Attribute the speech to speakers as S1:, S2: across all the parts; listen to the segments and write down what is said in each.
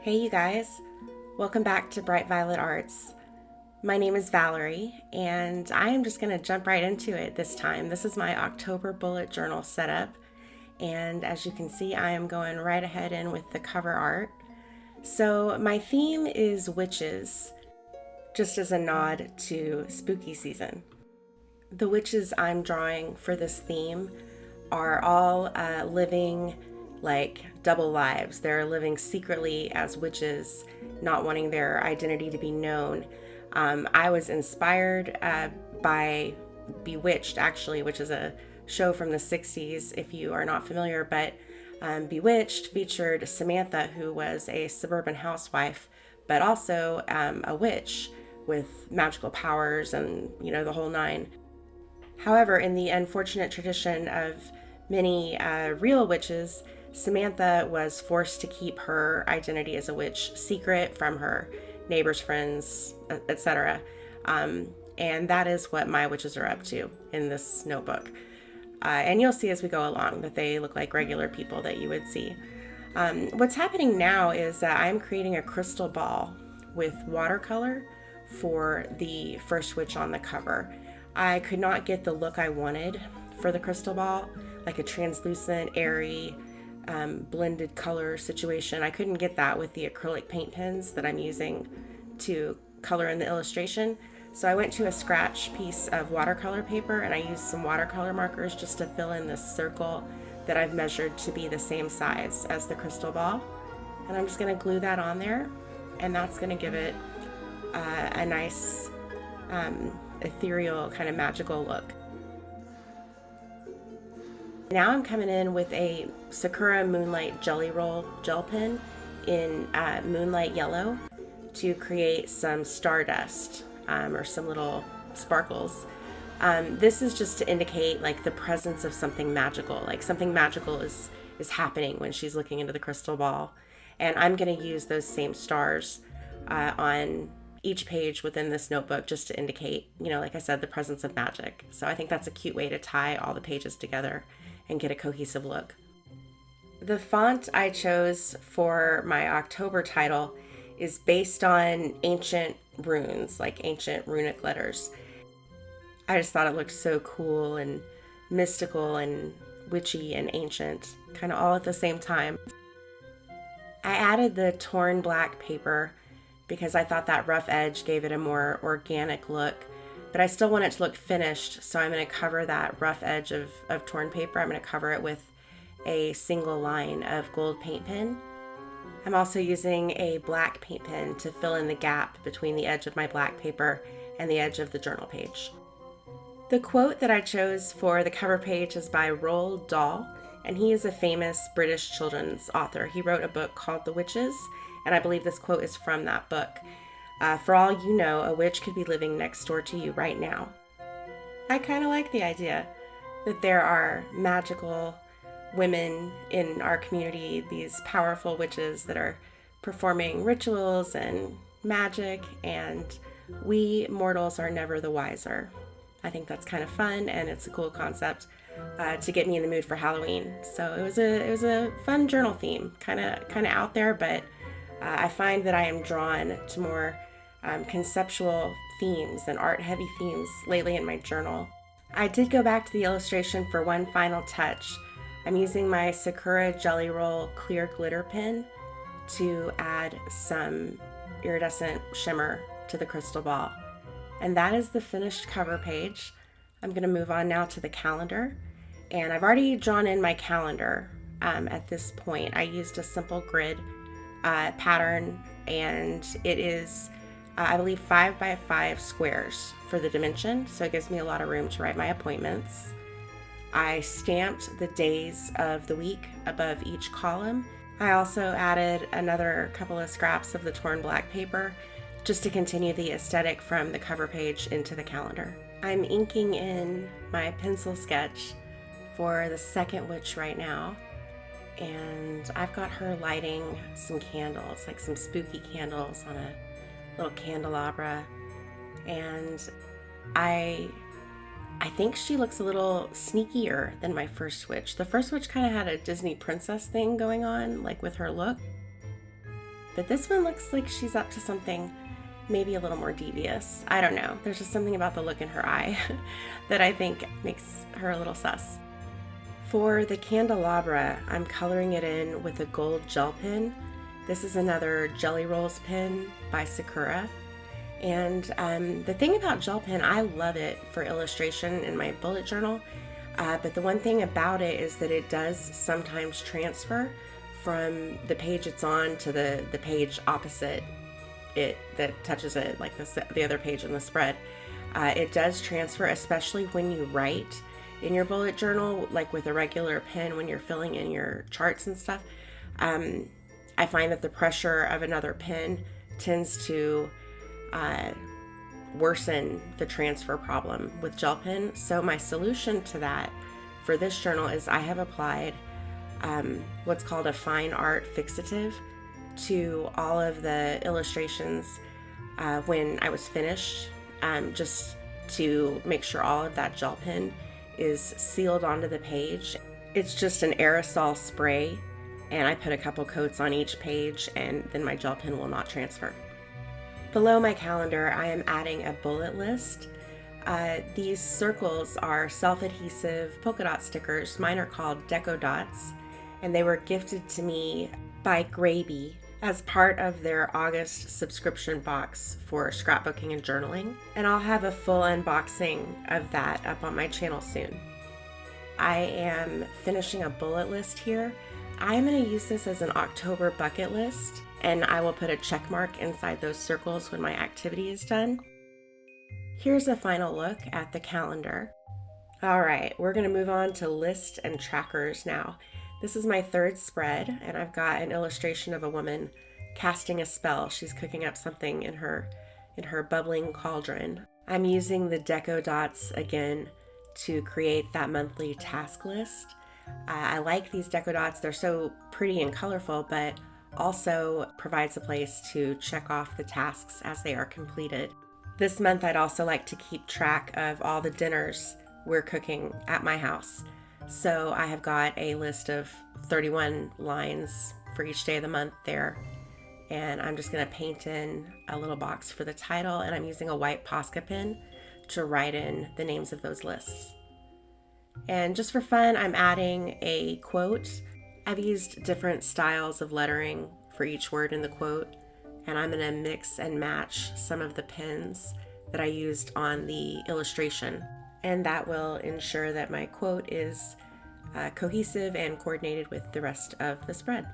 S1: Hey you guys, welcome back to Bright Violet Arts. My name is Valerie and I am just going to jump right into it this time. This is my October bullet journal setup, and as you can see I am going right ahead in with the cover art. So my theme is witches, just as a nod to spooky season. The witches I'm drawing for this theme are all living like double lives. They're living secretly as witches, not wanting their identity to be known. I was inspired by Bewitched, actually, which is a show from the 60s, if you are not familiar. But Bewitched featured Samantha, who was a suburban housewife, but also a witch with magical powers and, the whole nine. However, in the unfortunate tradition of many real witches, Samantha was forced to keep her identity as a witch secret from her neighbors, friends, etc. And that is what my witches are up to in this notebook. And you'll see as we go along that they look like regular people that you would see. What's happening now is that I'm creating a crystal ball with watercolor for the first witch on the cover. I could not get the look I wanted for the crystal ball, like a translucent, airy, blended color situation. I couldn't get that with the acrylic paint pens that I'm using to color in the illustration. So I went to a scratch piece of watercolor paper and I used some watercolor markers just to fill in this circle that I've measured to be the same size as the crystal ball. And I'm just going to glue that on there, and that's going to give it a nice ethereal kind of magical look. Now I'm coming in with a Sakura Moonlight Jelly Roll gel pen in Moonlight Yellow to create some stardust or some little sparkles. This is just to indicate like the presence of something magical, like something magical is happening when she's looking into the crystal ball. And I'm going to use those same stars on each page within this notebook just to indicate, like I said, the presence of magic. So I think that's a cute way to tie all the pages together and get a cohesive look. The font I chose for my October title is based on ancient runes, like ancient runic letters. I just thought it looked so cool and mystical and witchy and ancient, kind of all at the same time. I added the torn black paper because I thought that rough edge gave it a more organic look, but I still want it to look finished, so I'm going to cover that rough edge of torn paper. I'm going to cover it with a single line of gold paint pen. I'm also using a black paint pen to fill in the gap between the edge of my black paper and the edge of the journal page. The quote that I chose for the cover page is by Roald Dahl, and he is a famous British children's author. He wrote a book called The Witches, and I believe this quote is from that book. For all you know, a witch could be living next door to you right now. I kind of like the idea that there are magical women in our community, these powerful witches that are performing rituals and magic, and we mortals are never the wiser. I think that's kind of fun, and it's a cool concept to get me in the mood for Halloween. So it was a fun journal theme, kind of out there, but I find that I am drawn to more conceptual themes and art-heavy themes lately in my journal. I did go back to the illustration for one final touch. I'm using my Sakura Jelly Roll clear glitter pen to add some iridescent shimmer to the crystal ball. And that is the finished cover page. I'm going to move on now to the calendar. And I've already drawn in my calendar at this point. I used a simple grid pattern, and it is I believe 5 by 5 squares for the dimension, so it gives me a lot of room to write my appointments. I stamped the days of the week above each column. I also added another couple of scraps of the torn black paper just to continue the aesthetic from the cover page into the calendar. I'm inking in my pencil sketch for the second witch right now, and I've got her lighting some candles, like some spooky candles on a little candelabra, and I think she looks a little sneakier than my first witch. The first witch kind of had a Disney princess thing going on, like with her look. But this one looks like she's up to something maybe a little more devious. I don't know. There's just something about the look in her eye that I think makes her a little sus. For the candelabra, I'm coloring it in with a gold gel pen. This is another Jelly Rolls pen by Sakura. And the thing about gel pen, I love it for illustration in my bullet journal. But the one thing about it is that it does sometimes transfer from the page it's on to the page opposite it that touches it, like the other page in the spread. It does transfer, especially when you write in your bullet journal, like with a regular pen when you're filling in your charts and stuff. I find that the pressure of another pen tends to worsen the transfer problem with gel pen. So my solution to that for this journal is I have applied what's called a fine art fixative to all of the illustrations when I was finished, just to make sure all of that gel pen is sealed onto the page. It's just an aerosol spray, and I put a couple coats on each page, and then my gel pen will not transfer. Below my calendar, I am adding a bullet list. These circles are self-adhesive polka dot stickers. Mine are called Deco Dots, and they were gifted to me by Graby as part of their August subscription box for scrapbooking and journaling. And I'll have a full unboxing of that up on my channel soon. I am finishing a bullet list here. I'm going to use this as an October bucket list, and I will put a check mark inside those circles when my activity is done. Here's a final look at the calendar. All right, we're going to move on to lists and trackers now. This is my third spread, and I've got an illustration of a woman casting a spell. She's cooking up something in her bubbling cauldron. I'm using the Deco Dots again to create that monthly task list. I like these Deco Dots. They're so pretty and colorful, but also provides a place to check off the tasks as they are completed. This month, I'd also like to keep track of all the dinners we're cooking at my house. So I have got a list of 31 lines for each day of the month there. And I'm just going to paint in a little box for the title, and I'm using a white Posca pen to write in the names of those lists. And just for fun, I'm adding a quote. I've used different styles of lettering for each word in the quote, and I'm going to mix and match some of the pens that I used on the illustration. And that will ensure that my quote is cohesive and coordinated with the rest of the spread.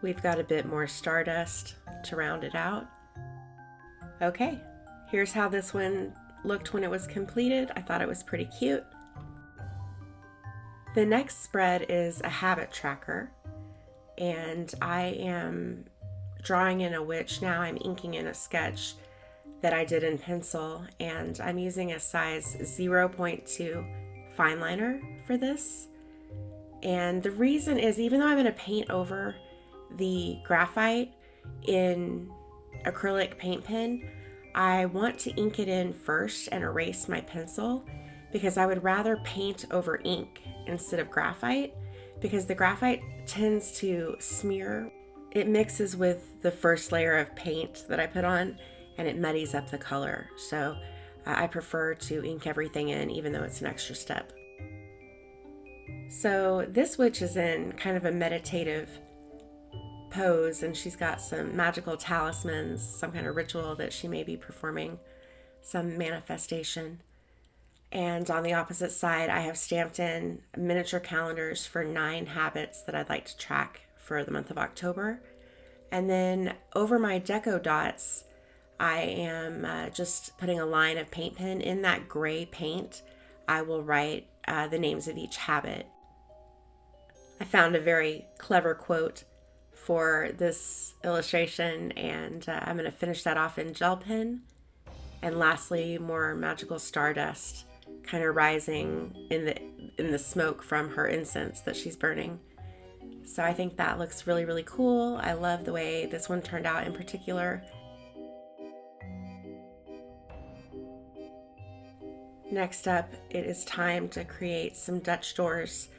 S1: We've got a bit more stardust to round it out. Okay, here's how this one looked when it was completed. I thought it was pretty cute. The next spread is a habit tracker, and I am drawing in a witch. Now I'm inking in a sketch that I did in pencil, and I'm using a size 0.2 fine liner for this. And the reason is, even though I'm going to paint over the graphite in acrylic paint pen, I want to ink it in first and erase my pencil, because I would rather paint over ink instead of graphite, because the graphite tends to smear. It mixes with the first layer of paint that I put on, and it muddies up the color. So I prefer to ink everything in, even though it's an extra step. So this witch is in kind of a meditative pose, and she's got some magical talismans, some kind of ritual that she may be performing, some manifestation. And on the opposite side, I have stamped in miniature calendars for 9 habits that I'd like to track for the month of October. And then over my Deco Dots, I am just putting a line of paint pen. In that gray paint, I will write the names of each habit. I found a very clever quote for this illustration, and I'm going to finish that off in gel pen. And lastly, more magical stardust kind of rising in the smoke from her incense that she's burning. So I think that looks really, really cool. I love the way this one turned out in particular. Next up, it is time to create some Dutch doors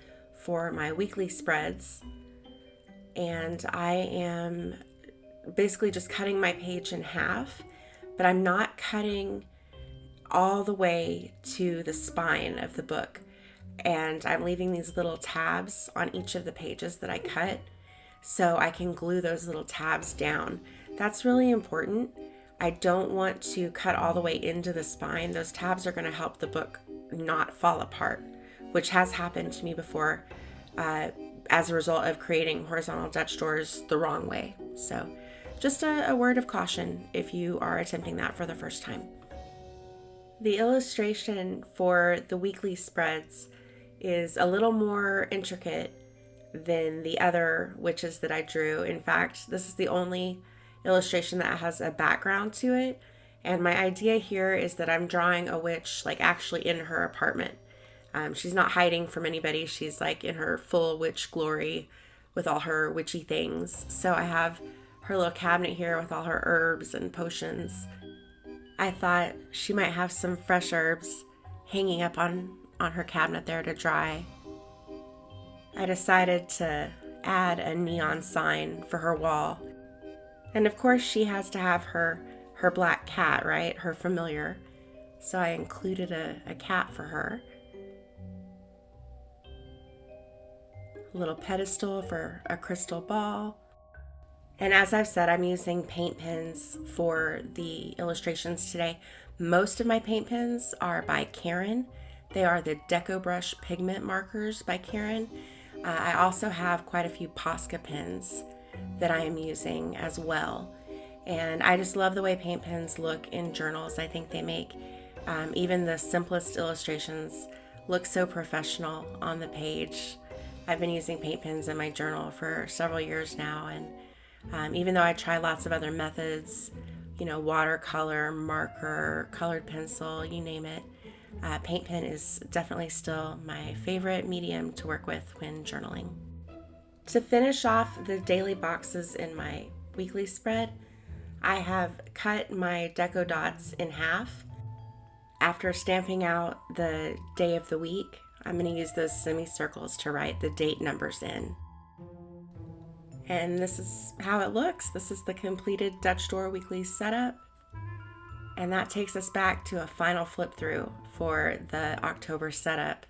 S1: for my weekly spreads. And I am basically just cutting my page in half, but I'm not cutting all the way to the spine of the book. And I'm leaving these little tabs on each of the pages that I cut so I can glue those little tabs down. That's really important. I don't want to cut all the way into the spine. Those tabs are going to help the book not fall apart, which has happened to me before as a result of creating horizontal Dutch doors the wrong way. So just a word of caution if you are attempting that for the first time. The illustration for the weekly spreads is a little more intricate than the other witches that I drew. In fact, this is the only illustration that has a background to it. And my idea here is that I'm drawing a witch like actually in her apartment. She's not hiding from anybody. She's like in her full witch glory with all her witchy things. So I have her little cabinet here with all her herbs and potions. I thought she might have some fresh herbs hanging up on her cabinet there to dry. I decided to add a neon sign for her wall. And of course she has to have her black cat, right? Her familiar. So I included a cat for her. A little pedestal for a crystal ball. And as I've said, I'm using paint pens for the illustrations today. Most of my paint pens are by Karen. They are the Deco Brush Pigment Markers by Karen. I also have quite a few Posca pens that I am using as well. And I just love the way paint pens look in journals. I think they make even the simplest illustrations look so professional on the page. I've been using paint pens in my journal for several years now, and even though I try lots of other methods, watercolor, marker, colored pencil, you name it, paint pen is definitely still my favorite medium to work with when journaling. To finish off the daily boxes in my weekly spread, I have cut my deco dots in half. After stamping out the day of the week, I'm going to use those semicircles to write the date numbers in. And this is how it looks. This is the completed Dutch Door weekly setup. And that takes us back to a final flip through for the October setup.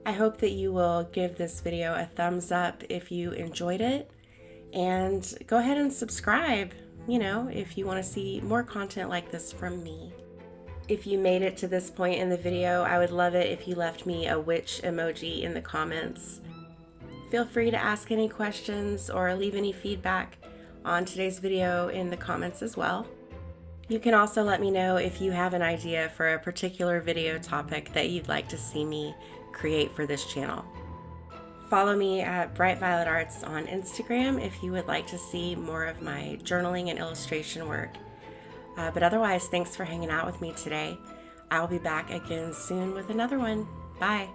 S1: I hope that you will give this video a thumbs up if you enjoyed it. And go ahead and subscribe, if you want to see more content like this from me. If you made it to this point in the video, I would love it if you left me a witch emoji in the comments. Feel free to ask any questions or leave any feedback on today's video in the comments as well. You can also let me know if you have an idea for a particular video topic that you'd like to see me create for this channel. Follow me at Bright Violet Arts on Instagram if you would like to see more of my journaling and illustration work. But otherwise, thanks for hanging out with me today. I'll be back again soon with another one. Bye.